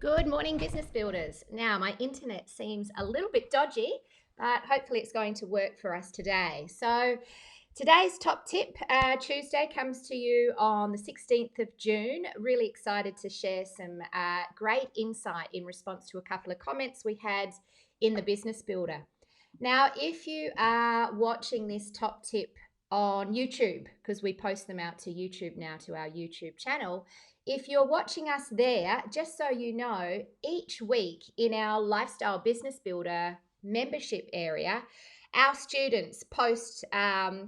Good morning, business builders. Now, my internet seems a little bit dodgy, but hopefully it's going to work for us today. So, today's top tip Tuesday comes to you on the 16th of June. Really excited to share some great insight in response to a couple of comments we had in the Business Builder. Now, if you are watching this top tip on YouTube, because we post them out to YouTube now, to our YouTube channel, if you're watching us there, just so you know, each week in our Lifestyle Business Builder membership area, our students post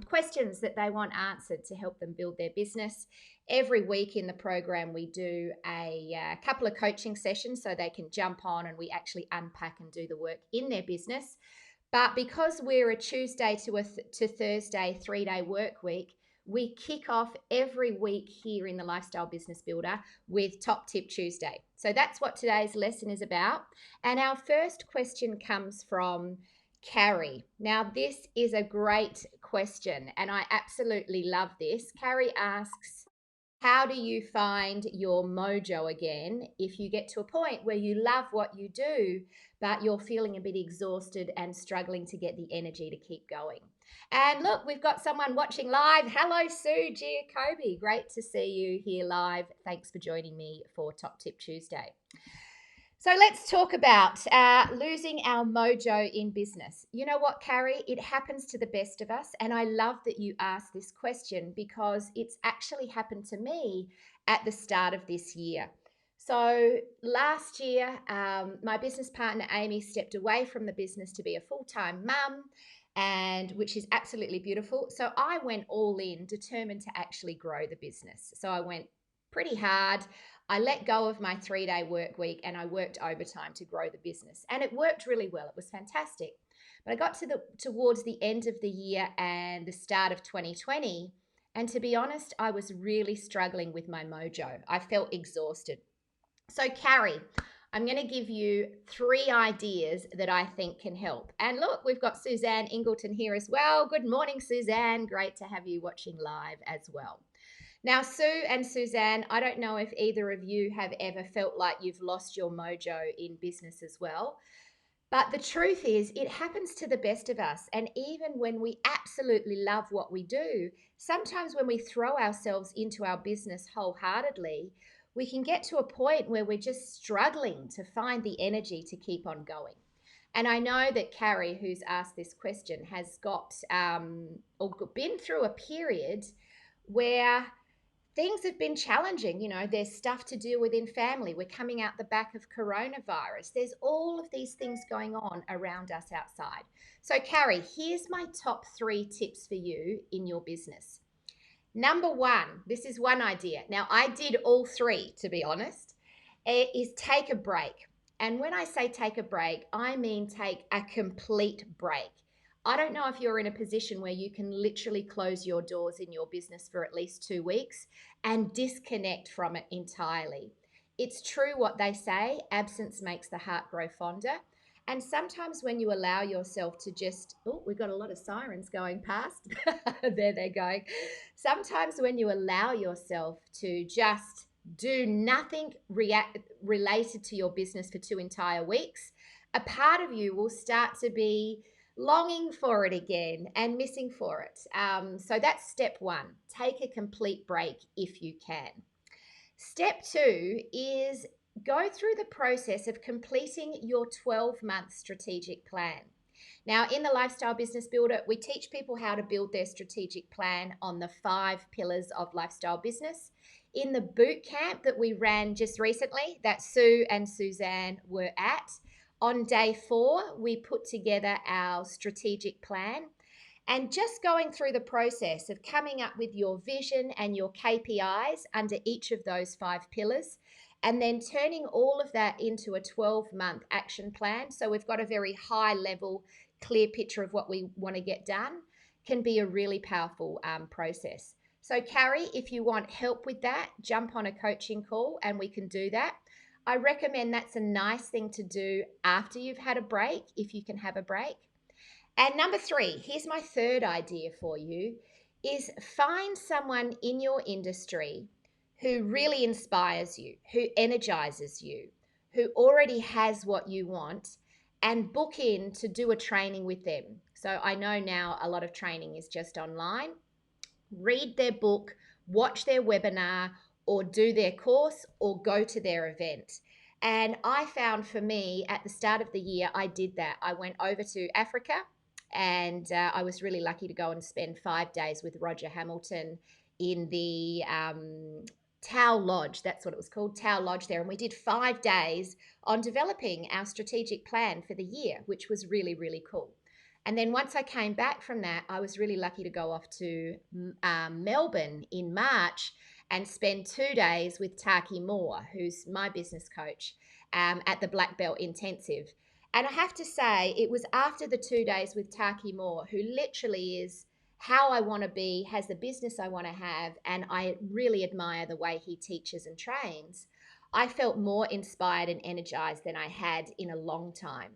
questions that they want answered to help them build their business. Every week in the program, we do a couple of coaching sessions so they can jump on and we actually unpack and do the work in their business. But because we're a Tuesday to Thursday 3-day work week, we kick off every week here in the Lifestyle Business Builder with Top Tip Tuesday. So that's what today's lesson is about. And our first question comes from Carrie. Now, this is a great question, and I absolutely love this. Carrie asks, how do you find your mojo again if you get to a point where you love what you do, but you're feeling a bit exhausted and struggling to get the energy to keep going? And look, we've got someone watching live. Hello, Sue Giacobi. Great to see you here live. Thanks for joining me for Top Tip Tuesday. So let's talk about losing our mojo in business. You know what, Carrie? It happens to the best of us. And I love that you asked this question because it's actually happened to me at the start of this year. So last year, my business partner, Amy, stepped away from the business to be a full-time mum, and which is absolutely beautiful. So I went all in, determined to actually grow the business. So I went pretty hard. I let go of my 3-day work week and I worked overtime to grow the business. And it worked really well. It was fantastic. But I got towards the end of the year and the start of 2020. And to be honest, I was really struggling with my mojo. I felt exhausted. So, Carrie, I'm going to give you 3 ideas that I think can help. And look, we've got Suzanne Ingleton here as well. Good morning, Suzanne. Great to have you watching live as well. Now, Sue and Suzanne, I don't know if either of you have ever felt like you've lost your mojo in business as well. But the truth is, it happens to the best of us. And even when we absolutely love what we do, sometimes when we throw ourselves into our business wholeheartedly, we can get to a point where we're just struggling to find the energy to keep on going. And I know that Carrie, who's asked this question, has got or been through a period where things have been challenging. You know, there's stuff to deal with in family. We're coming out the back of coronavirus. There's all of these things going on around us outside. So, Carrie, here's my top 3 tips for you in your business. Number 1, this is one idea. Now, I did all 3, to be honest, is take a break. And when I say take a break, I mean take a complete break. I don't know if you're in a position where you can literally close your doors in your business for at least 2 weeks and disconnect from it entirely. It's true what they say, absence makes the heart grow fonder. And sometimes when you allow yourself to just, oh, we've got a lot of sirens going past. There they're going. Sometimes when you allow yourself to just do nothing related to your business for 2 entire weeks, a part of you will start to be longing for it again and missing for it. So that's step 1. Take a complete break if you can. Step 2 is go through the process of completing your 12-month strategic plan. Now, in the Lifestyle Business Builder, we teach people how to build their strategic plan on the 5 pillars of lifestyle business. In the boot camp that we ran just recently, that Sue and Suzanne were at, on day 4, we put together our strategic plan, and just going through the process of coming up with your vision and your KPIs under each of those 5 pillars, and then turning all of that into a 12-month action plan. So we've got a very high level, clear picture of what we want to get done, can be a really powerful process. So Carrie, if you want help with that, jump on a coaching call and we can do that. I recommend that's a nice thing to do after you've had a break, if you can have a break. And number 3, here's my 3rd idea for you, is find someone in your industry who really inspires you, who energizes you, who already has what you want and book in to do a training with them. So I know now a lot of training is just online. Read their book, watch their webinar, or do their course, or go to their event. And I found for me at the start of the year, I did that. I went over to Africa and I was really lucky to go and spend 5 days with Roger Hamilton in the Tau Lodge. That's what it was called, Tau Lodge there. And we did 5 days on developing our strategic plan for the year, which was really, really cool. And then once I came back from that, I was really lucky to go off to Melbourne in March and spend 2 days with Taki Moore, who's my business coach, at the Black Belt Intensive. And I have to say, it was after the 2 days with Taki Moore, who literally is how I want to be, has the business I want to have, and I really admire the way he teaches and trains. I felt more inspired and energized than I had in a long time.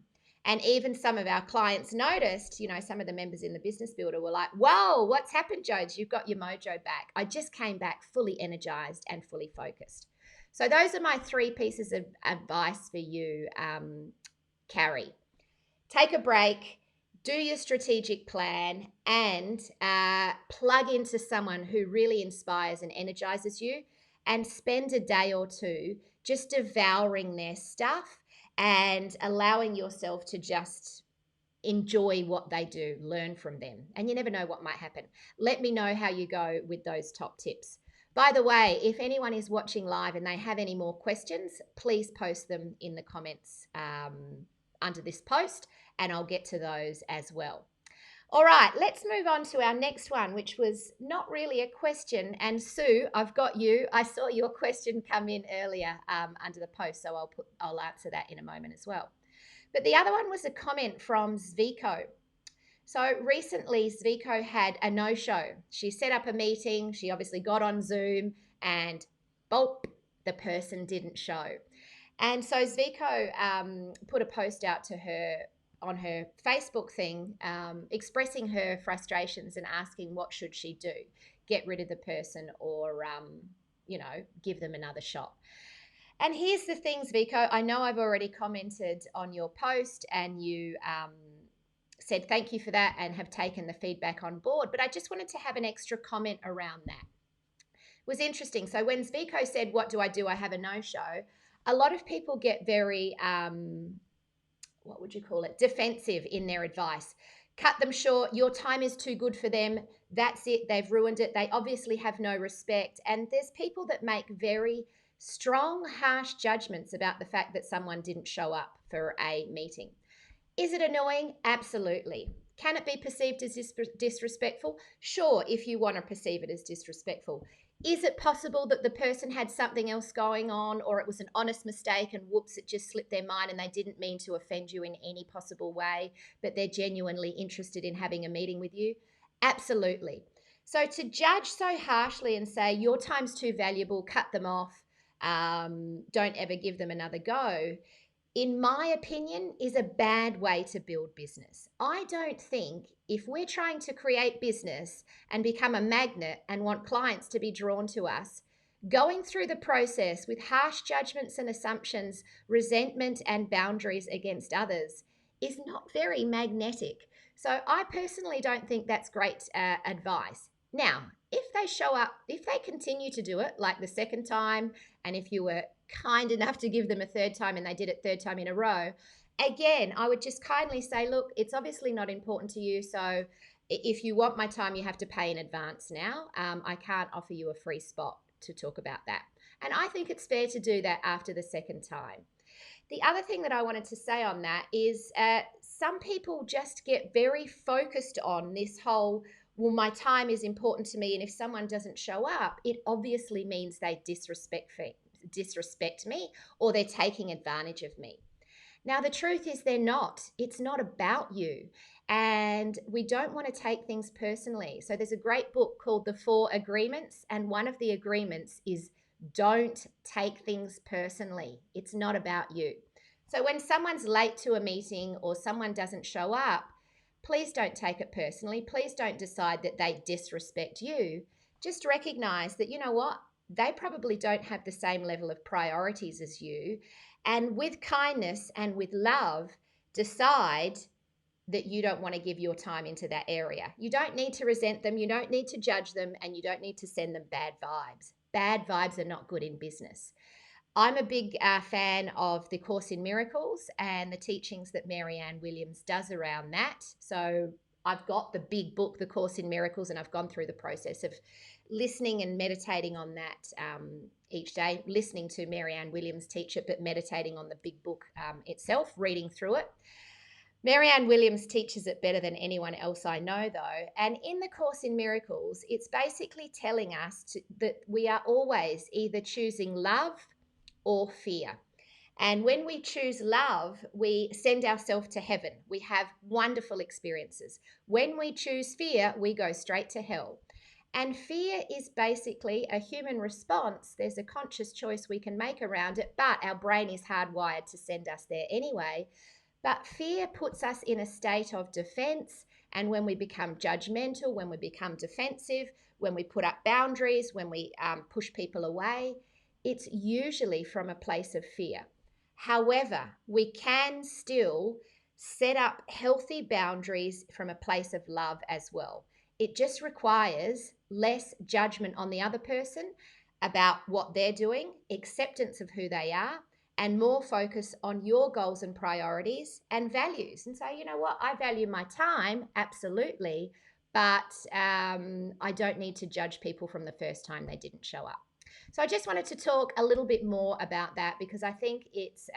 And even some of our clients noticed, some of the members in the Business Builder were like, whoa, what's happened, Jodie? You've got your mojo back. I just came back fully energized and fully focused. So those are my 3 pieces of advice for you, Carrie. Take a break, do your strategic plan, and plug into someone who really inspires and energizes you, and spend a day or two just devouring their stuff and allowing yourself to just enjoy what they do, learn from them. And you never know what might happen. Let me know how you go with those top tips. By the way, if anyone is watching live and they have any more questions, please post them in the comments under this post, and I'll get to those as well. All right, let's move on to our next one, which was not really a question. And Sue, I've got you. I saw your question come in earlier under the post, so I'll answer that in a moment as well. But the other one was a comment from Zviko. So recently, Zviko had a no-show. She set up a meeting. She obviously got on Zoom and boop, the person didn't show. And so Zviko put a post out to her on her Facebook thing, expressing her frustrations and asking what should she do, get rid of the person or, give them another shot. And here's the thing, Zviko, I know I've already commented on your post and you said thank you for that and have taken the feedback on board, but I just wanted to have an extra comment around that. It was interesting. So when Zviko said, what do? I have a no-show, a lot of people get very defensive in their advice. Cut them short. Your time is too good for them. That's it. They've ruined it. They obviously have no respect. And there's people that make very strong, harsh judgments about the fact that someone didn't show up for a meeting. Is it annoying? Absolutely. Can it be perceived as disrespectful? Sure, if you want to perceive it as disrespectful. Is it possible that the person had something else going on, or it was an honest mistake and whoops, it just slipped their mind and they didn't mean to offend you in any possible way, but they're genuinely interested in having a meeting with you? Absolutely. So to judge so harshly and say your time's too valuable, cut them off, don't ever give them another go, in my opinion, is a bad way to build business. I don't think if we're trying to create business and become a magnet and want clients to be drawn to us, going through the process with harsh judgments and assumptions, resentment and boundaries against others is not very magnetic. So I personally don't think that's great advice. Now, if they show up, if they continue to do it like the second time, and if you were kind enough to give them a third time and they did it 3rd time in a row, again, I would just kindly say, look, it's obviously not important to you. So if you want my time, you have to pay in advance now. I can't offer you a free spot to talk about that. And I think it's fair to do that after the 2nd time. The other thing that I wanted to say on that is some people just get very focused on this whole, well, my time is important to me, and if someone doesn't show up, it obviously means they disrespect me or they're taking advantage of me. Now, the truth is they're not. It's not about you. And we don't want to take things personally. So there's a great book called The 4 Agreements, and one of the agreements is don't take things personally. It's not about you. So when someone's late to a meeting or someone doesn't show up, please don't take it personally. Please don't decide that they disrespect you. Just recognize that, you know what? they probably don't have the same level of priorities as you. And with kindness and with love, decide that you don't want to give your time into that area. You don't need to resent them, you don't need to judge them, and you don't need to send them bad vibes. Bad vibes are not good in business. I'm a big fan of the Course in Miracles and the teachings that Marianne Williams does around that. So I've got the big book, The Course in Miracles, and I've gone through the process of listening and meditating on that each day, listening to Marianne Williams teach it, but meditating on the big book itself, reading through it. Marianne Williams teaches it better than anyone else I know, though. And in the Course in Miracles, it's basically telling us that we are always either choosing love or fear. And when we choose love, we send ourselves to heaven. We have wonderful experiences. When we choose fear, we go straight to hell. And fear is basically a human response. There's a conscious choice we can make around it, but our brain is hardwired to send us there anyway. But fear puts us in a state of defense. And when we become judgmental, when we become defensive, when we put up boundaries, when we push people away, it's usually from a place of fear. However, we can still set up healthy boundaries from a place of love as well. It just requires less judgment on the other person about what they're doing, acceptance of who they are, and more focus on your goals and priorities and values. And say, you know what, I value my time, absolutely, but I don't need to judge people from the first time they didn't show up. So I just wanted to talk a little bit more about that because I think it's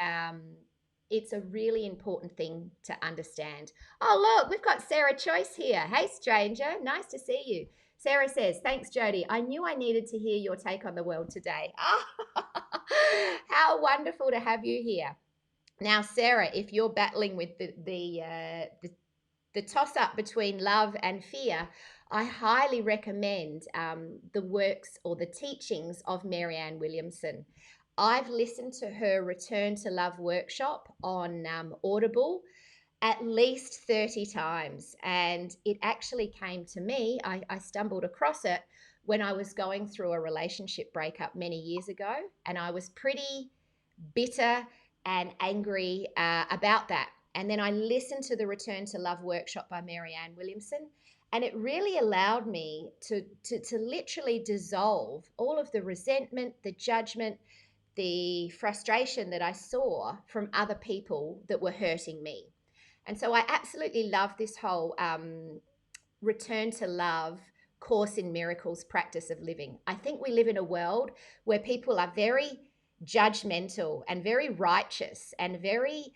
a really important thing to understand. Oh, look, we've got Sarah Choice here. Hey, stranger, nice to see you. Sarah says, thanks, Jodie. I knew I needed to hear your take on the world today. How wonderful to have you here. Now, Sarah, if you're battling with the toss-up between love and fear, I highly recommend the works or the teachings of Marianne Williamson. I've listened to her Return to Love workshop on Audible at least 30 times, and it actually came to me. I stumbled across it when I was going through a relationship breakup many years ago, and I was pretty bitter and angry about that. And then I listened to the Return to Love workshop by Marianne Williamson, and it really allowed me to literally dissolve all of the resentment, the judgment, the frustration that I saw from other people that were hurting me. And so I absolutely love this whole Return to Love Course in Miracles practice of living. I think we live in a world where people are very judgmental and very righteous and very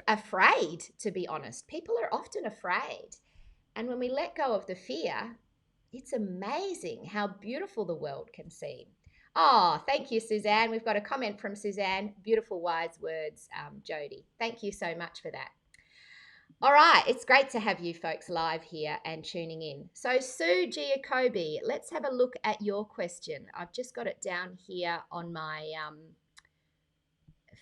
afraid, to be honest. People are often afraid. And when we let go of the fear, it's amazing how beautiful the world can seem. Oh, thank you, Suzanne. We've got a comment from Suzanne. Beautiful, wise words, Jodie. Thank you so much for that. All right, it's great to have you folks live here and tuning in. So Sue Giacobi, let's have a look at your question. I've just got it down here on my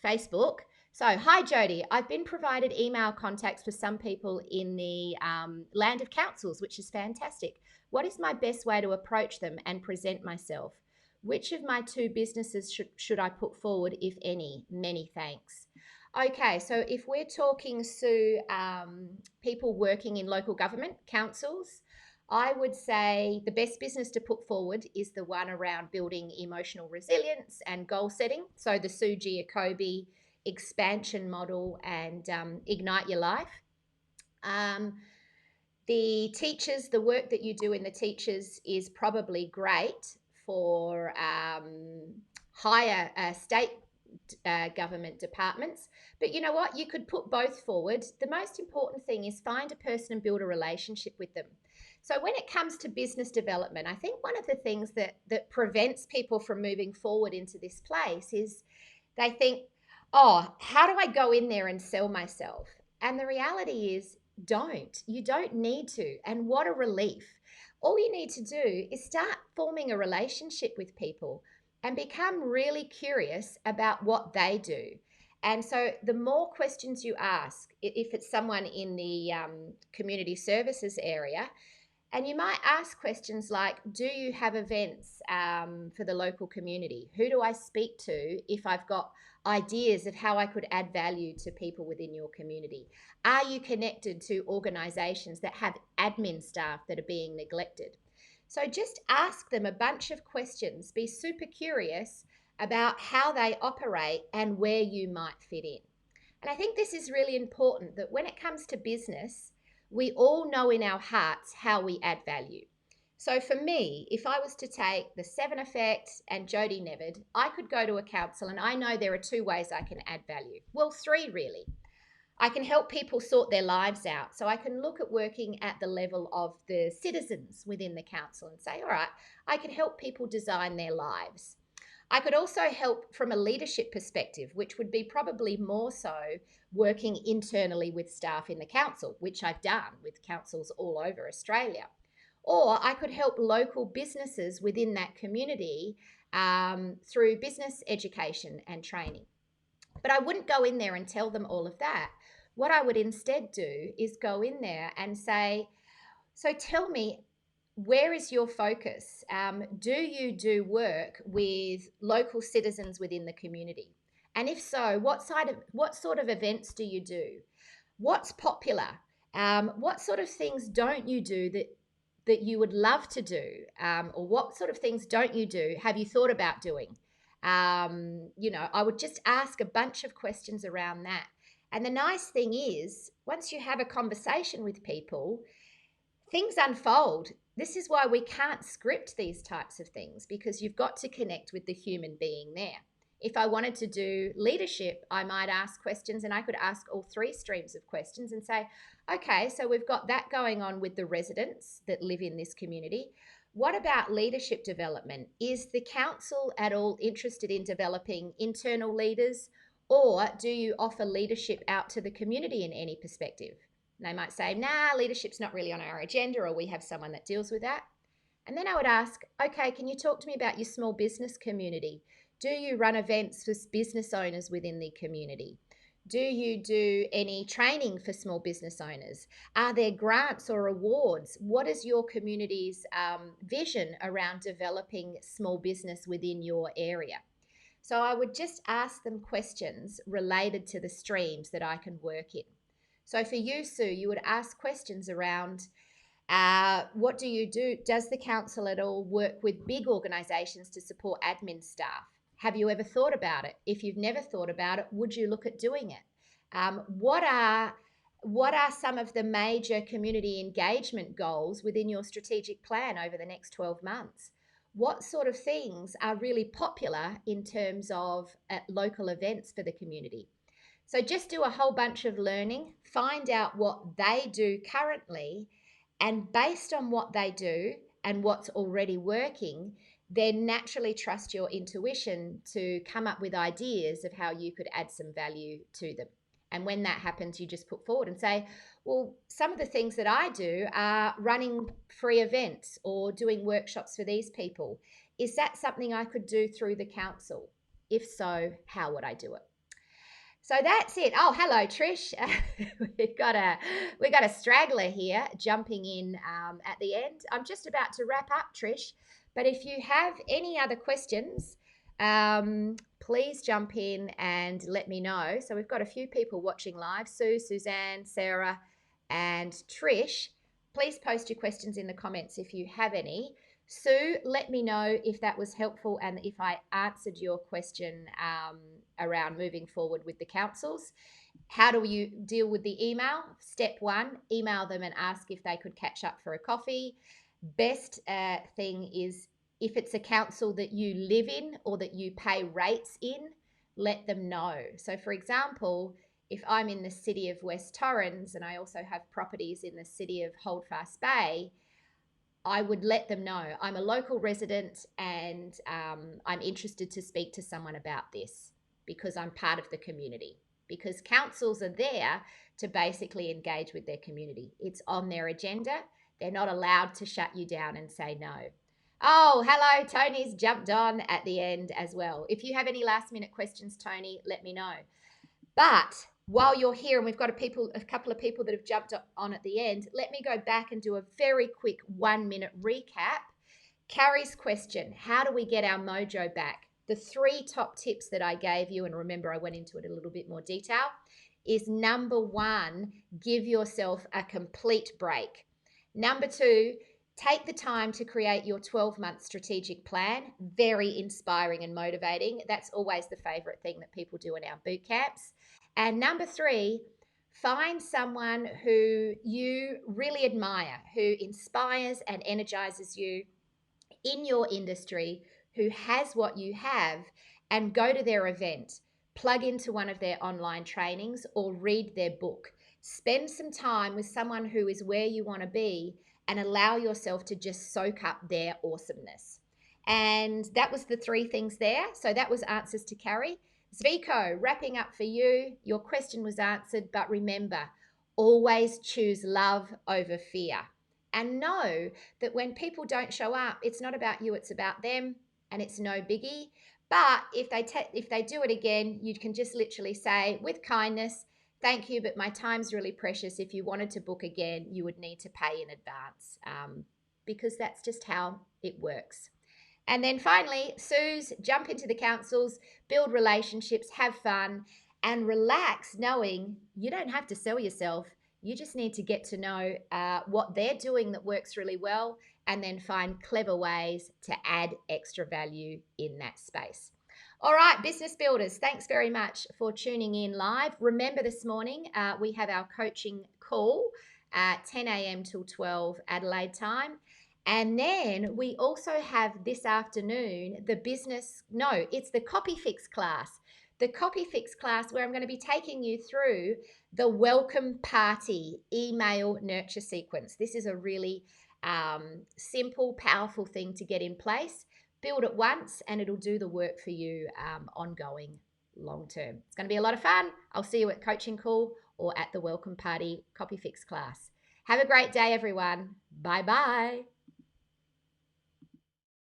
Facebook. So, hi Jodie, I've been provided email contacts for some people in the land of councils, which is fantastic. What is my best way to approach them and present myself? Which of my two businesses should I put forward, if any? Many thanks. Okay, so if we're talking, Sue, people working in local government, councils, I would say the best business to put forward is the one around building emotional resilience and goal setting. So the Sue Giacobi expansion model and Ignite Your Life. The teachers, the work that you do in the teachers is probably great for higher state government departments. But you know what? You could put both forward. The most important thing is find a person and build a relationship with them. So when it comes to business development, I think one of the things that prevents people from moving forward into this place is they think, oh, how do I go in there and sell myself? And the reality is, you don't need to. And what a relief. All you need to do is start forming a relationship with people and become really curious about what they do. And so the more questions you ask, if it's someone in the community services area, And you might ask questions like, do you have events for the local community? Who do I speak to if I've got ideas of how I could add value to people within your community? Are you connected to organisations that have admin staff that are being neglected? So just ask them a bunch of questions. Be super curious about how they operate and where you might fit in. And I think this is really important, that when it comes to business, we all know in our hearts how we add value. So for me, if I was to take the 7 Effect and Jodie Nevid, I could go to a council and I know there are 2 ways I can add value. Well, 3 really. I can help people sort their lives out. So I can look at working at the level of the citizens within the council and say, all right, I can help people design their lives. I could also help from a leadership perspective, which would be probably more so working internally with staff in the council, which I've done with councils all over Australia. Or I could help local businesses within that community through business education and training. But I wouldn't go in there and tell them all of that. What I would instead do is go in there and say, so tell me, where is your focus? Do you do work with local citizens within the community? And if so, what sort of events do you do? What's popular? What sort of things don't you do that you would love to do? Or what sort of things don't you do? Have you thought about doing? I would just ask a bunch of questions around that. And the nice thing is, once you have a conversation with people, things unfold. This is why we can't script these types of things, because you've got to connect with the human being there. If I wanted to do leadership, I might ask questions, and I could ask all 3 streams of questions and say, okay, so we've got that going on with the residents that live in this community. What about leadership development? Is the council at all interested in developing internal leaders, or do you offer leadership out to the community in any perspective? They might say, nah, leadership's not really on our agenda, or we have someone that deals with that. And then I would ask, okay, can you talk to me about your small business community? Do you run events for business owners within the community? Do you do any training for small business owners? Are there grants or awards? What is your community's vision around developing small business within your area? So I would just ask them questions related to the streams that I can work in. So for you, Sue, you would ask questions around what do you do? Does the council at all work with big organisations to support admin staff? Have you ever thought about it? If you've never thought about it, would you look at doing it? What are some of the major community engagement goals within your strategic plan over the next 12 months? What sort of things are really popular in terms of local events for the community? So just do a whole bunch of learning, find out what they do currently, and based on what they do and what's already working, then naturally trust your intuition to come up with ideas of how you could add some value to them. And when that happens, you just put forward and say, well, some of the things that I do are running free events or doing workshops for these people. Is that something I could do through the council? If so, how would I do it? So that's it. Oh, hello, Trish. we've got a straggler here jumping in at the end. I'm just about to wrap up, Trish. But if you have any other questions, please jump in and let me know. So we've got a few people watching live: Sue, Suzanne, Sarah, and Trish. Please post your questions in the comments if you have any. Sue, let me know if that was helpful and if I answered your question around moving forward with the councils. How do you deal with the email? Step 1, email them and ask if they could catch up for a coffee. Best thing is, if it's a council that you live in or that you pay rates in, let them know. So for example, if I'm in the city of West Torrens and I also have properties in the city of Holdfast Bay, I would let them know I'm a local resident and I'm interested to speak to someone about this because I'm part of the community. Because councils are there to basically engage with their community. It's on their agenda. They're not allowed to shut you down and say no. Oh, hello, Tony's jumped on at the end as well. If you have any last minute questions, Tony, let me know. But while you're here and we've got a couple of people that have jumped on at the end, let me go back and do a very quick 1-minute recap. Carrie's question, how do we get our mojo back? The 3 top tips that I gave you, and remember I went into it a little bit more detail, is number 1, give yourself a complete break. Number 2, take the time to create your 12-month strategic plan. Very inspiring and motivating. That's always the favorite thing that people do in our boot camps. And number 3, find someone who you really admire, who inspires and energizes you in your industry, who has what you have, and go to their event, plug into one of their online trainings, or read their book. Spend some time with someone who is where you want to be and allow yourself to just soak up their awesomeness. And that was the 3 things there. So that was answers to Carrie. Zviko, wrapping up for you. Your question was answered, but remember, always choose love over fear. And know that when people don't show up, it's not about you, it's about them, and it's no biggie. But if they do it again, you can just literally say with kindness, thank you, but my time's really precious. If you wanted to book again, you would need to pay in advance, because that's just how it works. And then finally, Suze, jump into the councils, build relationships, have fun, and relax knowing you don't have to sell yourself. You just need to get to know what they're doing that works really well, and then find clever ways to add extra value in that space. All right, business builders, thanks very much for tuning in live. Remember this morning, we have our coaching call at 10 a.m. till 12 Adelaide time. And then we also have this afternoon it's the Copy Fix class. The Copy Fix class where I'm going to be taking you through the welcome party email nurture sequence. This is a really simple, powerful thing to get in place. Build it once and it'll do the work for you ongoing, long term. It's going to be a lot of fun. I'll see you at coaching call or at the welcome party Copy Fix class. Have a great day, everyone. Bye-bye.